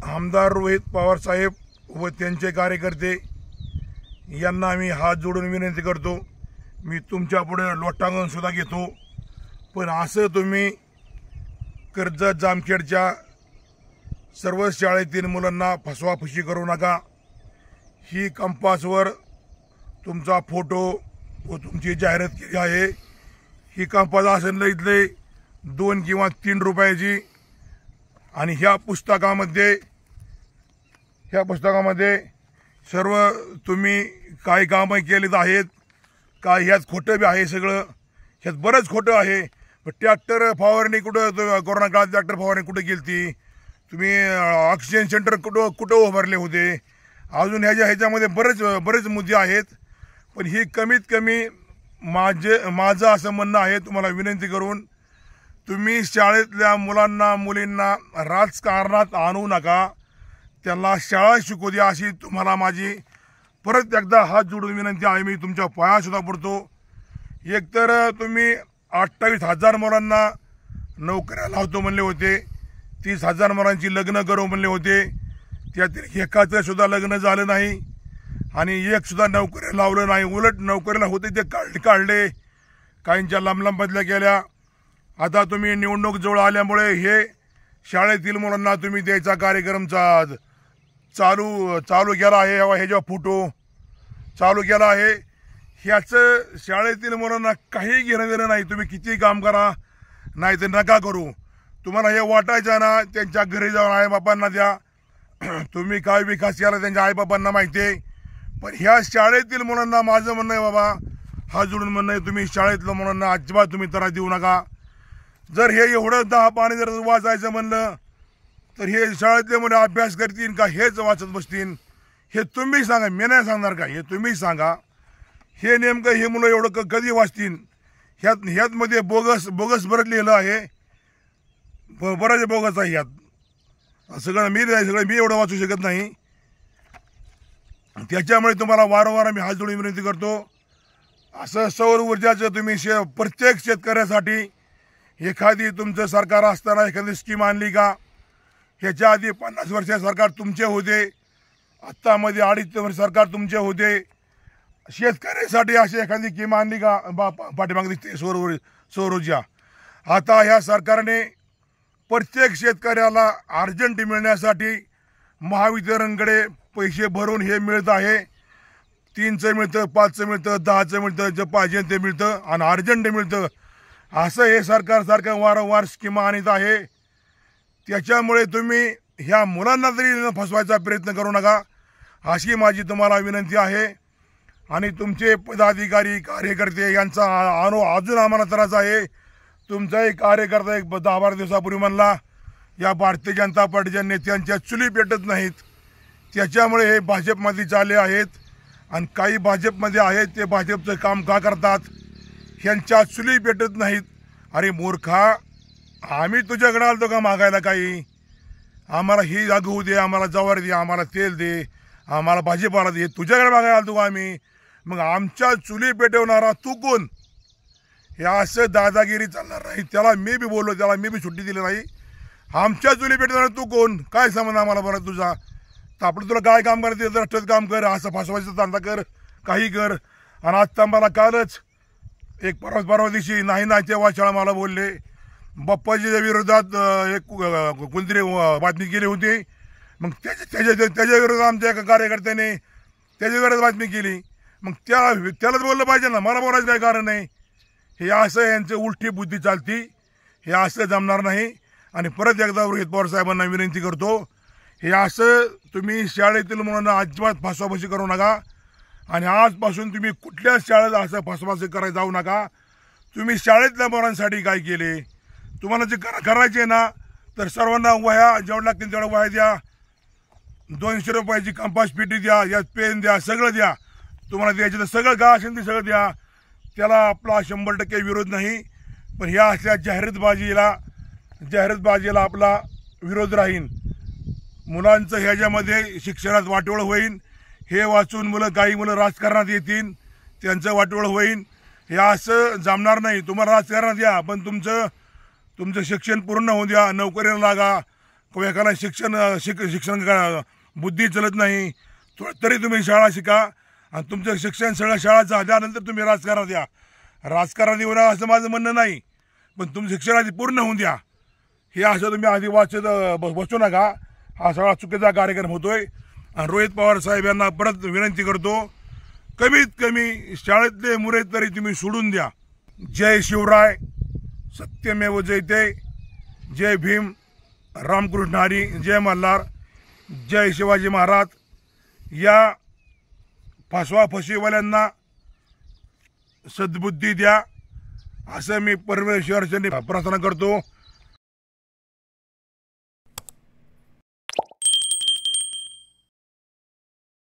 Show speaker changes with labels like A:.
A: आमदार रोहित पवार साहेब व त्यांचे कार्यकर्ते यांना आम्ही हात जोडून विनंती करतो, मी तुमच्या पुढे लोटांगण सुद्धा घेतो, पण असं तुम्ही कर्जत जामखेडच्या सर्व शाळेतील मुलांना फसवाफसवी करू नका। ही कंपासवर तुमचा फोटो व तुमची जाहिरात केली आहे। ही कंपास असेल इथले 2 किंवा 3 रुपयाची आणि ह्या पुस्तकामध्ये सर्व तुम्ही काय कामं केलीत आहेत काय ह्यात खोटं बी आहे, सगळं ह्यात बरंच खोटं आहे। ट्रॅक्टर फवारणी कुठं, कोरोना काळात ट्रॅक्टर फवारणी कुठं केली तुम्ही, ऑक्सिजन सेंटर कुठं उभारले होते, अजून ह्याच्यामध्ये बरेच मुद्दे आहेत। पण ही कमीत कमी माझं असं म्हणणं आहे, तुम्हाला विनंती करून तुम्ही शाळेतल्या मुलांना मुलींना राजकारणात आणू नका, त्यांना शाळा शिकू द्या, अशी तुम्हाला माझी परत एकदा हात जोडून विनंती आहे। मी तुमच्या पायासुद्धा पडतो। एकतर तुम्ही 28,000 मुलांना नोकऱ्या लावतो म्हणले होते, 30,000 मुलांची लग्न करू म्हणले होते, त्यातील एकाचं सुद्धा लग्न झालं नाही आणि एक सुद्धा नोकरी लावलं नाही, उलट नोकरीला होते ते काढले, काहींच्या लांब बदल्या केल्या। आता तुम्ही निवडणूक जवळ आल्यामुळे हे शाळेतील मुलांना तुम्ही द्यायचा कार्यक्रम चालू केला आहे, हे जेव्हा फोटो चालू केला आहे, ह्याचं शाळेतील मुलांना काही घेणं देणं नाही। तुम्ही किती काम करा नाही तर नका करू, तुम्हाला हे वाटायचं ना त्यांच्या घरी जाऊन आईबापांना द्या, तुम्ही काय विकास केला त्यांच्या आईबापांना माहिती आहे। पण ह्या शाळेतील मुलांना माझं म्हणणं आहे बाबा, हात जोडून म्हणणं आहे, तुम्ही शाळेतल्या मुलांना अजिबात तुम्ही त्रास देऊ नका। जर हे एवढं 10 पाणी जर वाचायचं म्हणलं तर हे शाळेतले मुलं अभ्यास करतील का, हेच वाचत बसतील, हे तुम्ही सांगा, मी नाही सांगणार का, हे तुम्ही सांगा। हे नेमकं हे मुलं एवढं कधी वाचतील, ह्यातमध्ये बोगस बरंच लिहिलं आहे, बरंच बोगस आहे ह्यात, सगळं मी एवढं वाचू शकत नाही। त्याच्यामुळे तुम्हाला वारंवार मी हात जोडून विनंती करतो, असं सौर ऊर्जाचं तुम्ही प्रत्येक शेतकऱ्यासाठी एखादी तुमचं सरकार असताना एखादी स्कीम आणली का? ह्याच्या आधी 50 वर्ष सरकार तुमचे होते, आत्तामध्ये 2.5 वर्ष सरकार तुमचे होते, शेतकऱ्यासाठी अशी एखादी स्कीम आणली का? पाठीमागे दिसते सौर ऊर्जा। आता ह्या सरकारने प्रत्येक शेतकऱ्याला अर्जंट मिळण्यासाठी महावितरणकडे पैसे भरून हे मिळत आहे, 3चं मिळतं, 5चं मिळतं, 10चं मिळतं, जे पाहिजे ते मिळतं आणि अर्जंट मिळतं, असं हे सरकार सारखं वारंवार स्कीमा आणत आहे। त्याच्यामुळे तुम्ही ह्या मुलांना तरी फसवायचा प्रयत्न करू नका, अशी माझी तुम्हाला विनंती आहे। आणि तुमचे पदाधिकारी कार्यकर्ते यांचा अजून आम्हाला त्रास आहे। तुमचा एक कार्यकर्ता 10-12 दिवसापूर्वी म्हणला या भारतीय जनता पार्टीच्या नेत्यांच्या चुली पेटत नाहीत, त्याच्यामुळे हे भाजपमध्ये चालले आहेत आणि काही भाजपमध्ये आहेत ते भाजपचं काम का करतात, ह्यांच्या चुली पेटत नाहीत। अरे मूर्खा, आम्ही तुझ्याकडे आलतो का मागायला काही? आम्हाला ही जागू दे, आम्हाला ज्वारी दे, आम्हाला तेल दे, आम्हाला भाजीपाला दे, तुझ्याकडे मागायला आलतो का आम्ही? मग आमच्या चुली पेटवणारा तू कोण? हे असं दादागिरी चालणार नाही, त्याला मी बी बोललो, त्याला मी बी सुट्टी दिली नाही। आमच्या चुली पेटवणारा तू कोण? काय संबंध आम्हाला बरं तुझा? तर आपलं तुला काय काम करायचं रस्त्यात काम कर, असं फसवायचं धंदा कर, काही कर। आणि आता मला कालच एक परवा दिवशी नाही तेव्हा शाळा मला बोलले बाप्पाजीच्या विरोधात एक कोणतरी बातमी केली होती, मग त्याच्या विरोधात आमच्या एका कार्यकर्त्याने त्याच्या विरोधात बातमी केली, मग त्यालाच बोललं पाहिजे ना, मला बोलायचं काही कारण नाही। हे असं यांचं उलटी बुद्धी चालती, हे असं जमणार नाही। आणि परत एकदा रोहित पवार साहेबांना विनंती करतो, हे असं तुम्ही शाळेतील मुलांना अजिबात फसवाफसवी करू नका आणि आजपासून तुम्ही कुठल्याच शाळेत असं फसवाफसवी करायला जाऊ नका। तुम्ही शाळेतल्या मुलांसाठी काय केले? तुम्हाला जे करायचे ना तर सर्वांना वह्या जेवढं लागतील तेवढ्या वह्या द्या, 200 रुपयाची कंपास पेटी द्या, यात पेन द्या, सगळं द्या, तुम्हाला द्यायचं तर सगळं का असेल ते सगळं द्या, त्याला आपला 100% विरोध नाही। पण ह्या अशा जाहिरातबाजीला आपला विरोध राहील। मुलांचं ह्याच्यामध्ये शिक्षणात वाटोळ होईल, हे वाचून काही मुलं राजकारणात येतील, त्यांचं वाटोळ होईल, हे असं जमणार नाही। तुम्हाला राजकारणात या, पण तुमचं शिक्षण पूर्ण होऊ द्या, नोकरीला लागा, किंवा एखादा शिक्षण बुद्धी चलत नाही तरी तुम्ही शाळा शिका आणि तुमचं शिक्षण सगळं शाळा झाल्यानंतर तुम्ही राजकारणात या. राजकारणात येऊ नका असं माझं म्हणणं नाही, पण तुमचं शिक्षण आधी पूर्ण होऊन द्या. हे असं तुम्ही आधी वाचत बसू नका. हा सगळा चुकीचा कार्यक्रम होतोय. आणि रोहित पवार साहेब यांना परत विनंती करतो, कमीत कमी शाळेतले मुरे तरी तुम्ही सोडून द्या. जय शिवराय, सत्यमेव जयते, जय भीम, रामकृष्ण हरी, जय मल्हार, जय शिवाजी महाराज. या फसवाफसवीवाल्यांना सद्बुद्धी द्या असं मी परमेश्वराची प्रार्थना करतो.